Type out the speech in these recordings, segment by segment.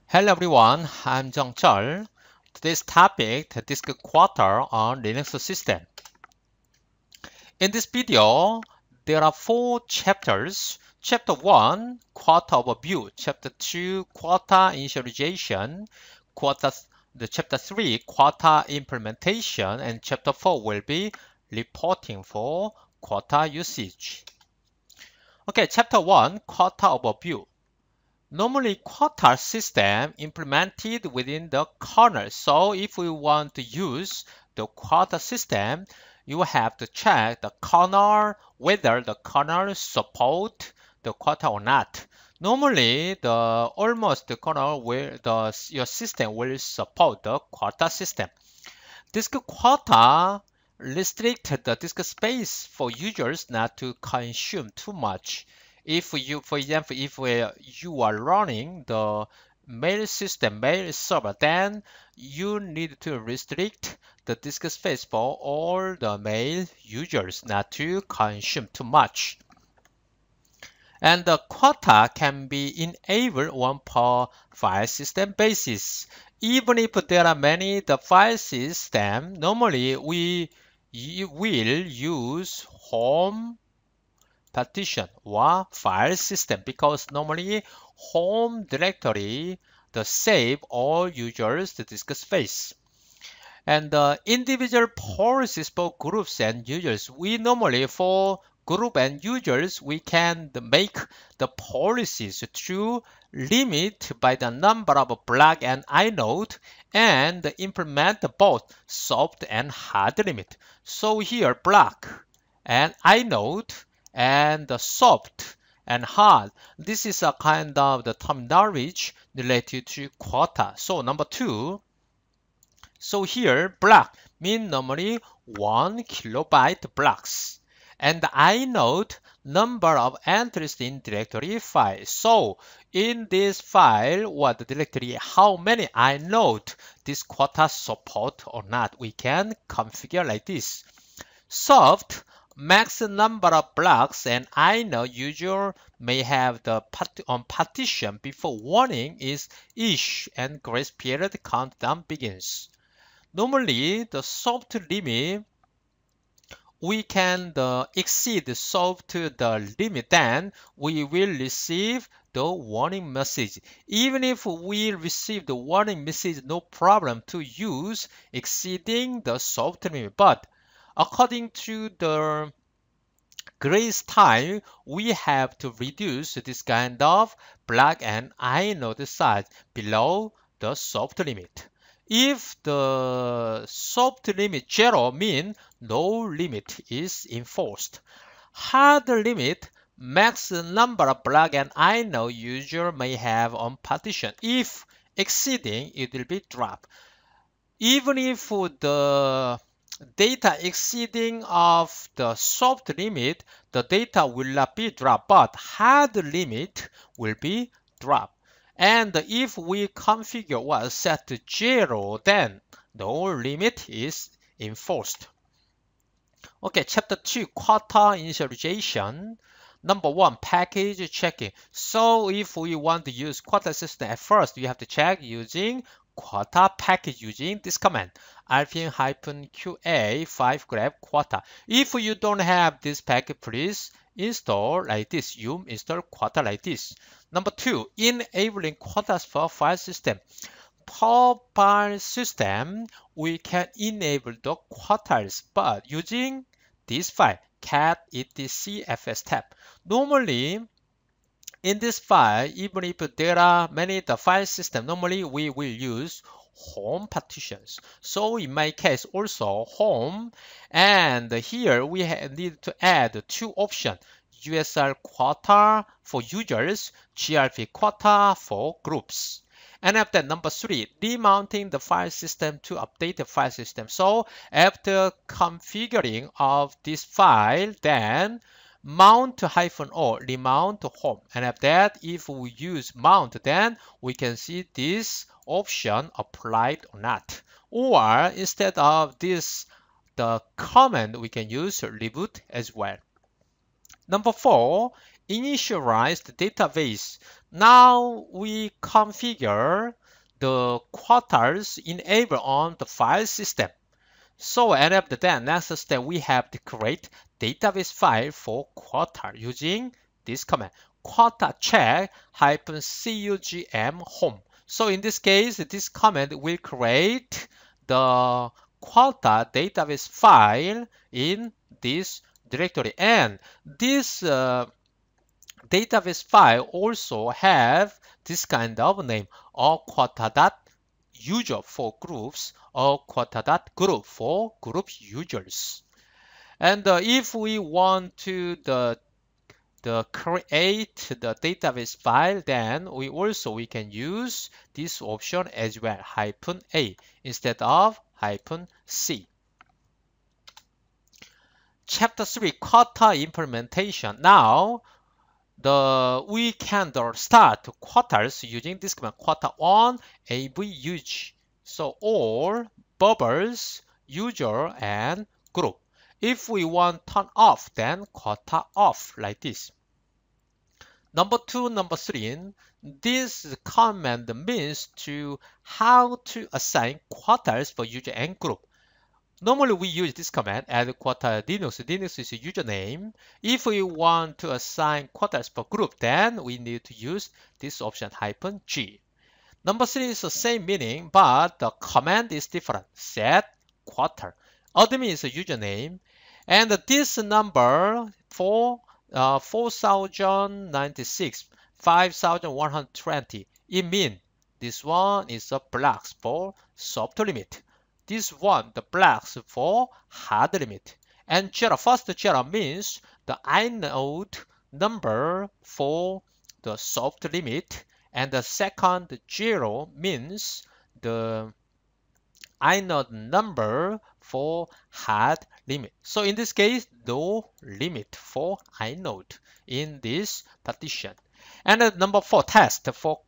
Hello everyone, I'm Jung Chul. Today's topic, the Disk Quota on Linux system. In this video, there are 4 chapters. Chapter 1, Quota Overview. Chapter 2, Quota Initialization. Chapter 3, Quota Implementation. And Chapter 4 will be Reporting for Quota Usage. Okay, Chapter 1, Quota Overview. Normally, quota system implemented within the kernel. So if we want to use the quota system, you have to check the kernel whether the kernel support the quota or not. Normally, almost the kernel your system will support the quota system. Disk quota restrict the disk space for users not to consume too much. If you, for example, if you are running the mail system, mail server, then you need to restrict the disk space for all the mail users not to consume too much. And the quota can be enabled on per file system basis. Even if there are many the file system, normally we will use home partition or file system because normally home directory the save all users the disk space. And the individual policies for groups and users, we normally for group and users, we can make the policies to limit by the number of block and inode and implement both soft and hard limit. So here block and inode and the soft and hard. This is a kind of the terminology related to quota. So number 2. So here block mean normally 1 kilobyte blocks. And the inode number of entries in directory file. So in this file, what the directory, how many inode this quota support or not, we can configure like this. Soft, max number of blocks, and inode user may have the partition before warning is issued and grace period countdown begins. Normally, the soft limit, we can exceed the soft the limit, then we will receive the warning message. Even if we receive the warning message, no problem to use exceeding the soft limit. But according to the grace time, we have to reduce this kind of block and inode size below the soft limit. If the soft limit 0 means no limit is enforced. Hard limit, max number of block and inode user may have on partition. If exceeding, it will be dropped. Even if the data exceeding of the soft limit, the data will not be dropped, but hard limit will be dropped. And if we configure what set to 0, then no limit is enforced. Okay, chapter 2, quota initialization. Number 1, package checking. So if we want to use quota system at first, you have to check using quota package using this command rpm-qa 5grep quota. If you don't have this package, please install like this. You install quota like this. Number 2, enabling quotas for file system. Per file system, we can enable the quotas, but using this file cat etcfs tab. Normally, in this file, even if there are many the file system, normally we will use home partitions. So in my case, also home, and here we need to add 2 options. USR quota for users, GRP quota for groups. And after number 3, remounting the file system to update the file system. So after configuring of this file, then mount -o, remount home. And after that, if we use mount, then we can see this option applied or not. Or instead of this, the command we can use reboot as well. Number 4, initialize the database. Now we configure the quotas enabled on the file system. So and after that, next step, we have to create database file for quota using this command, quota check -cugm home. So in this case, this command will create the quota database file in this directory. And this database file also have this kind of name, or quota.user for groups, or quota.group for group users. And if we want to create the database file, then we can use this option as well, -a instead of -c. Chapter 3, quota implementation. Now we can start quotas using this command, quota on avug. So all bubbles, user, and group. If we want turn off, then quota off like this. Number 2, number 3, this command means to how to assign quotas for user and group. Normally we use this command, add quota Linux. Linux is a username. If we want to assign quotas per group, then we need to use this option -g. Number 3 is the same meaning, but the command is different. Set quota. Admin is a username, and this number for 4096, 5120. It means this one is a blocks for soft limit. This one, the blocks for hard limit. And first zero means the inode number for the soft limit, and the second 0 means the inode number for hard limit. So in this case, no limit for inode in this partition. And number 4, test for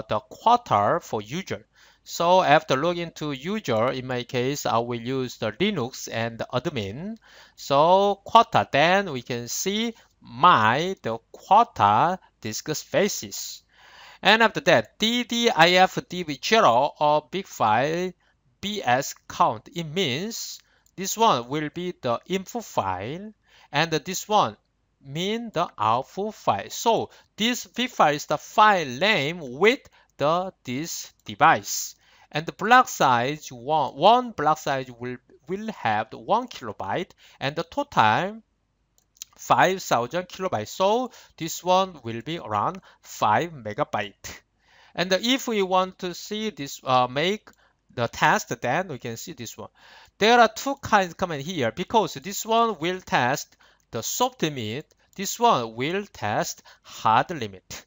the quota for user. So after login to user, in my case, I will use the Linux and the admin. So quota, then we can see the quota disk spaces. And after that, ddif-db0 or big file bs count. It means this one will be the input file, and this one mean the output file. So this big file is the file name with this device. And the block size, one block size will have 1 kilobyte, and the total 5,000 kilobytes. So this one will be around 5 megabyte. And if we want to see this, make the test, then we can see this one. There are two kinds coming here, because this one will test the soft limit. This one will test hard limit.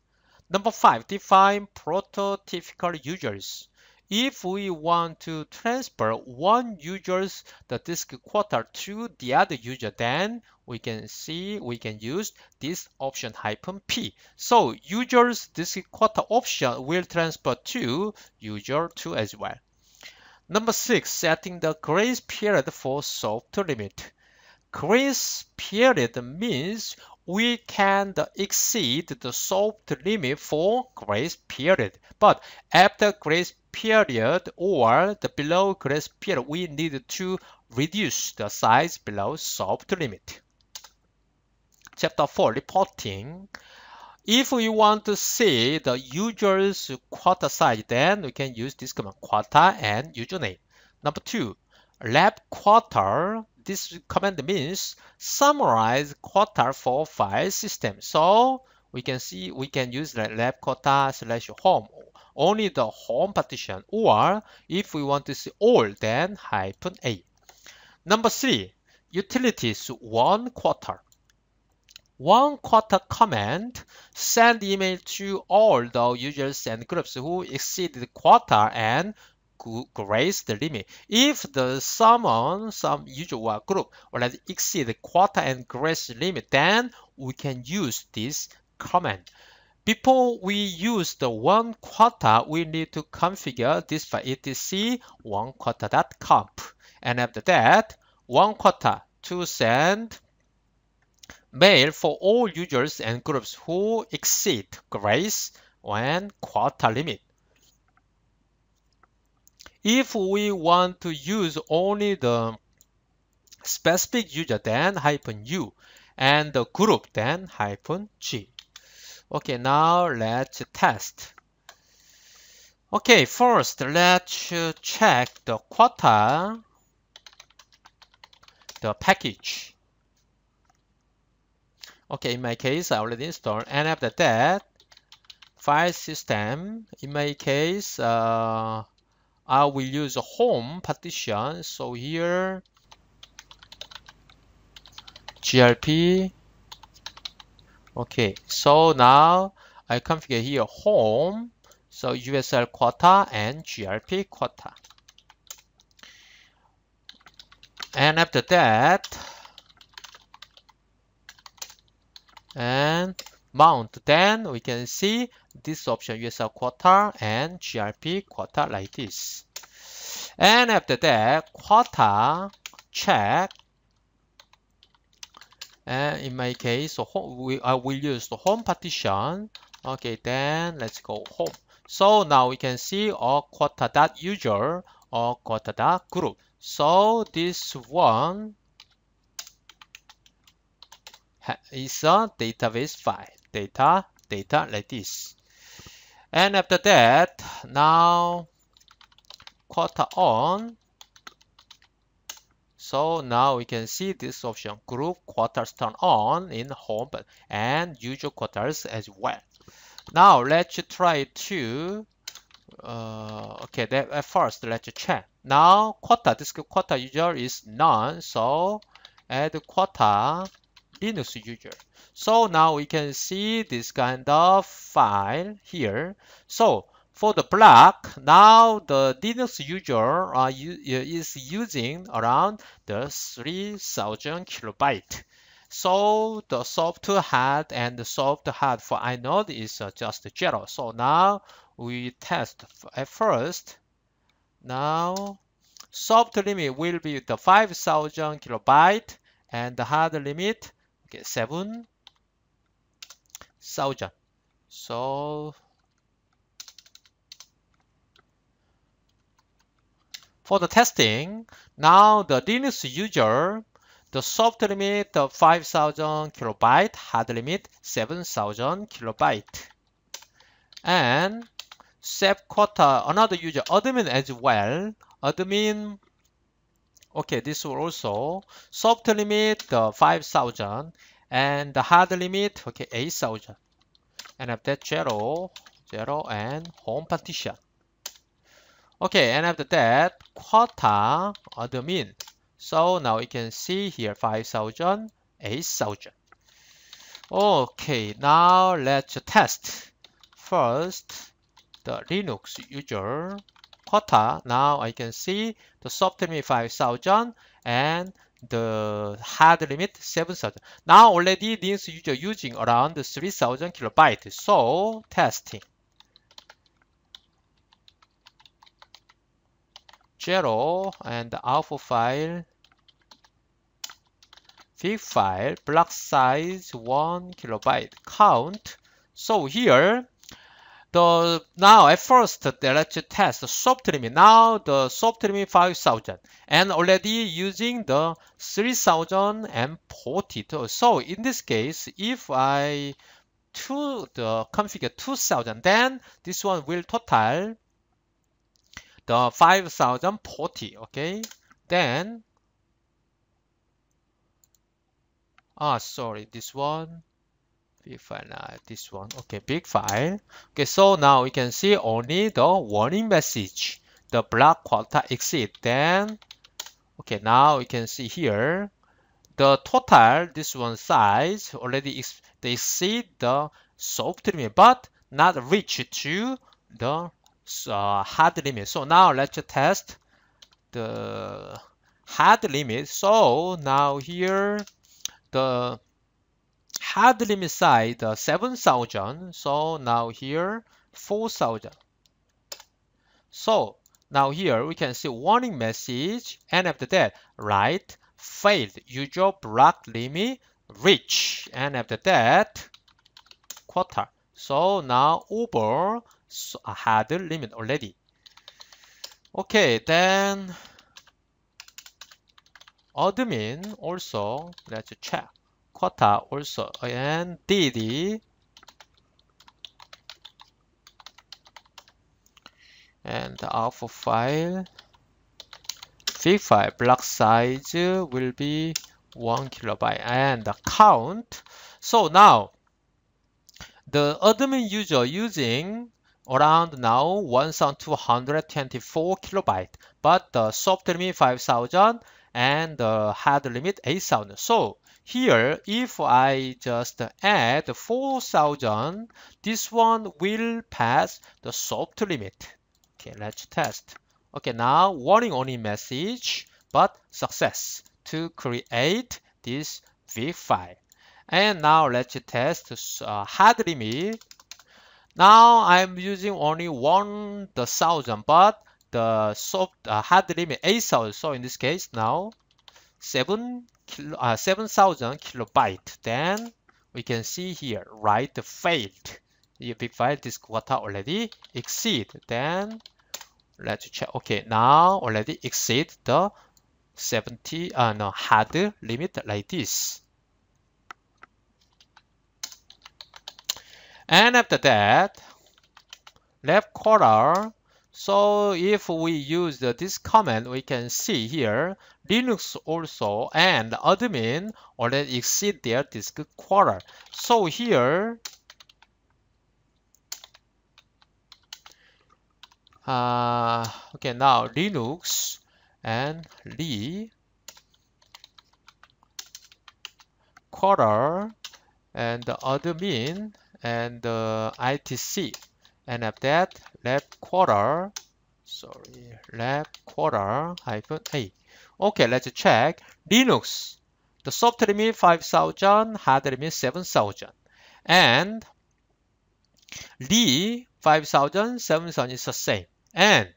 Number 5, define prototypical users. If we want to transfer one user's the disk quota to the other user, then we can use this option -p. So user's disk quota option will transfer to user 2 as well. Number 6, setting the grace period for soft limit. Grace period means we can exceed the soft limit for grace period. But after grace period or the below grace period, we need to reduce the size below soft limit. Chapter 4, reporting. If we want to see the user's quota size, then we can use this command, quota and username. Number 2, lab quota. This command means summarize quota for file system. So we can use the lab quota /home, only the home partition, or if we want to see all, then -a. Number 3, utilities one quota. One quota command send email to all the users and groups who exceed the quota and grace the limit. If some user or group already exceed the quota and grace limit, then we can use this command. Before we use the one quota, we need to configure this file, etc onequota.conf. And after that, one quota to send mail for all users and groups who exceed grace and quota limit. If we want to use only the specific user, then -u, and the group, then -g. Okay, now let's test. Okay, first let's check the quota, the package. Okay, in my case, I already installed, and after that, file system. In my case, I will use a home partition. So here, grp. Okay, so now I configure here home. So USL quota and grp quota. And after that, and mount, then we can see this option USL quota and grp quota like this. And after that, quota check. And in my case, so I will use the home partition. Okay, then let's go home. So now we can see all quota.user or quota.group. So this one is a database file, data like this. And after that, now quota on. So now we can see this option, group quotas turn on in home and user quotas as well. Now let's try to, okay, at first let's check. Now quota, this quota user is none, so add quota Linux user. So now we can see this kind of file here. So for the block, now the Linux user is using around the 3000 kilobyte. So the soft head and the soft head for inode is just 0. So now we test at first. Now soft limit will be the 5000 kilobyte and the hard limit, okay, 7000. So for the testing, now the Linux user, the soft limit of 5000 kilobyte, hard limit 7000 kilobyte. And set quota, another user, admin as well. Admin, okay, this will also soft limit 5000 and the hard limit, okay, 8000. And after that 0 and home partition. Okay, and after that, quota admin. So now we can see here 5000, 8000. Okay, now let's test. First, the Linux user quota. Now I can see the soft limit 5000 and the hard limit 7000. Now already Linux user using around 3000 kilobytes. So testing. 0 and the output file, big file, block size 1 kilobyte, count. So here, now at first let's test the soft limit. Now the soft limit 5000 and already using the 3042. So in this case, if I configure 2000, then this one will total the 5040, okay? Then, sorry, this one, big file, this one, okay, big file. Okay, so now we can see only the warning message, the block quota exceed. Then, okay, now we can see here, the total, this one size, already they exceed the soft limit, but not reach to the hard limit. So now let's test the hard limit. So now here the hard limit size 7000. So now here 4000. So now here we can see warning message, and after that write failed user block limit reach, and after that quota. So now over had limit already. Okay, then admin also, let's check quota also, and dd, and the alpha file fig file block size will be 1 kilobyte, and the count. So now the admin user using around now 1224 kilobyte, but the soft limit 5000 and the hard limit 8000. So here, if I just add 4000, this one will pass the soft limit. Okay, let's test. Okay, now warning only message, but success to create this V file. And now let's test hard limit. Now I'm using only 1000, but the soft hard limit 8000. So in this case now 7000 kilobyte. Then we can see here write failed. The big file disk quota already exceed. Then let's check. Okay, now already exceed the 70 hard limit like this. And after that, left quarter. So if we use this command, we can see here Linux also and admin already exceed their disk quota. So here, okay, now Linux and Li quarter and the admin and the ITC, and after that left quarter, left quarter -a. Okay, let's check Linux. The soft limit 5000, hard limit 7000, and Li 5000, 7000 is the same, and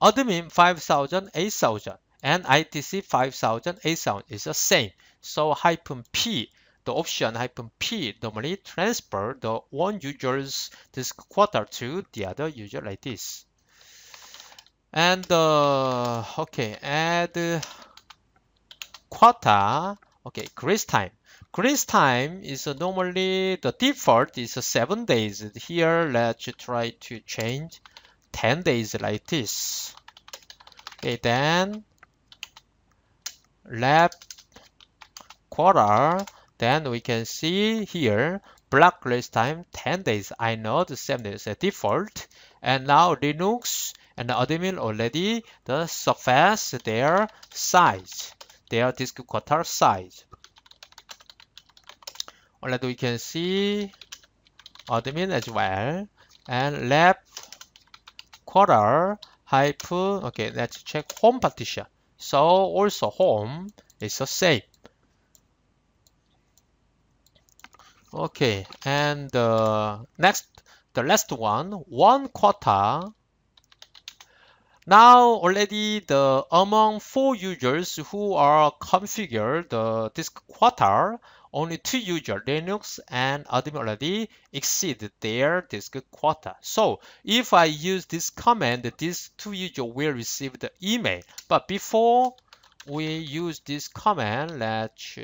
admin 5000, 8000, and ITC 5000, 8000 is the same. So -p, the option -p normally transfer the one user's disk quota to the other user like this. And okay, add quota. Okay, grace time. Grace time is normally the default is 7 days. Here, let's try to change 10 days like this. Okay, then left quarter. Then we can see here block grace time 10 days. I know the 7 days is a default. And now Linux and the admin already the surface their size, their disk quota size. Already we can see admin as well, and left quarter hyphen. Okay, let's check home partition. So also home is the same. Okay, and next, the last one quota. Now already the among 4 users who are configured the disk quota, only 2 users, Linux and admin, already exceed their disk quota. So if I use this command, these 2 users will receive the email. But before we use this command, let's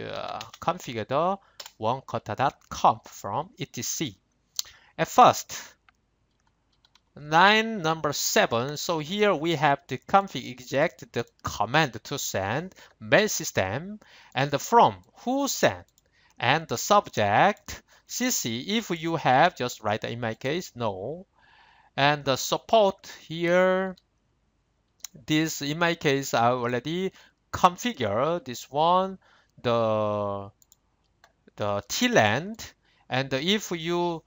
configure the onequota.conf from etc. At first, line number 7. So here we have the config eject the command to send mail system, and the from who sent, and the subject cc. If you have, just write in my case no, and the support here. This in my case I already configure this one, the TLAND, and if you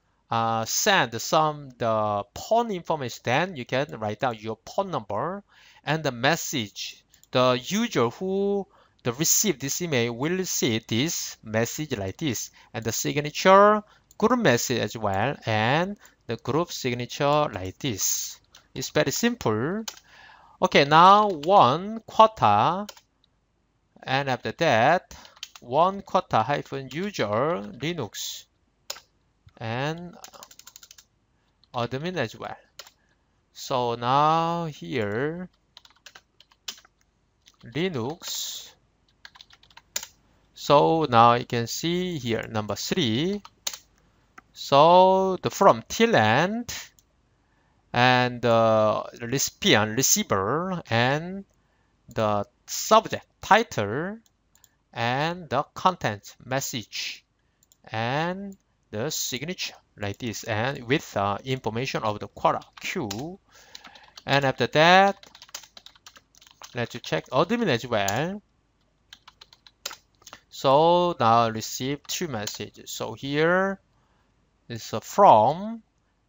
send the phone information, then you can write down your phone number and the message. The user who receive this email will see this message like this, and the signature, group message as well, and the group signature like this. It's very simple. Okay, now one quota, and after that one quota hyphen user Linux and admin as well. So now here Linux. So now you can see here number 3. So the from till end and the recipient receiver and the subject title and the content message and the signature like this, and with information of the quota Q. And after that, let's check admin as well. So now receive 2 messages. So here is a from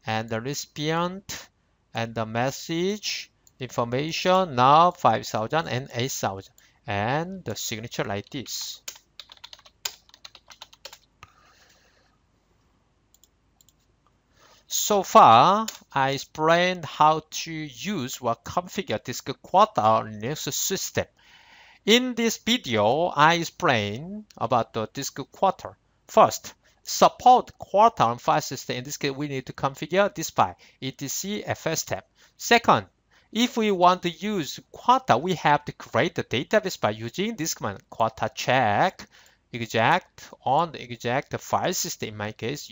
and the recipient and the message information now 5,000 and 8,000 and the signature like this. So far, I explained how to use or configure Disk Quota on Linux system. In this video, I explain about the Disk Quota. First, support quota on file system. In this case, we need to configure this file, etc fstab. Second, if we want to use quota, we have to create the database by using this command, quota check exact on the exact file system. In my case,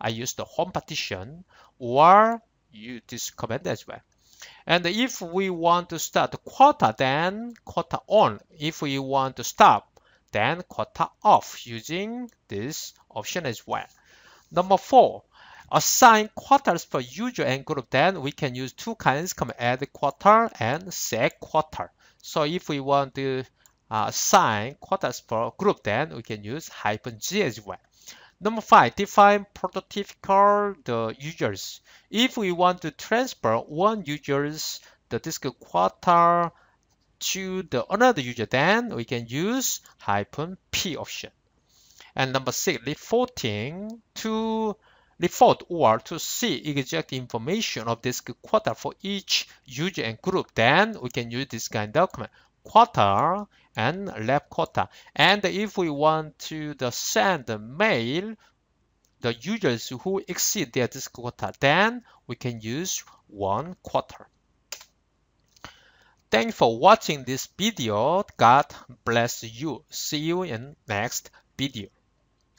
I used the home partition, or use this command as well. And if we want to start quota, then quota on. If we want to stop, then quota off using this option as well. Number 4, assign quotas for user and group. Then we can use 2 kinds, add quota and set quota. So if we want to assign quotas for group, then we can use -g as well. Number 5, define prototypical the users. If we want to transfer one user's the disk quota to the another user, then we can use -p option. And number 6, reporting to report or to see exact information of disk quota for each user and group. Then we can use this kind of command, quota and left quota. And if we want to send the mail the users who exceed their disk quota, then we can use 1 quota. Thanks for watching this video. God bless you. See you in next video.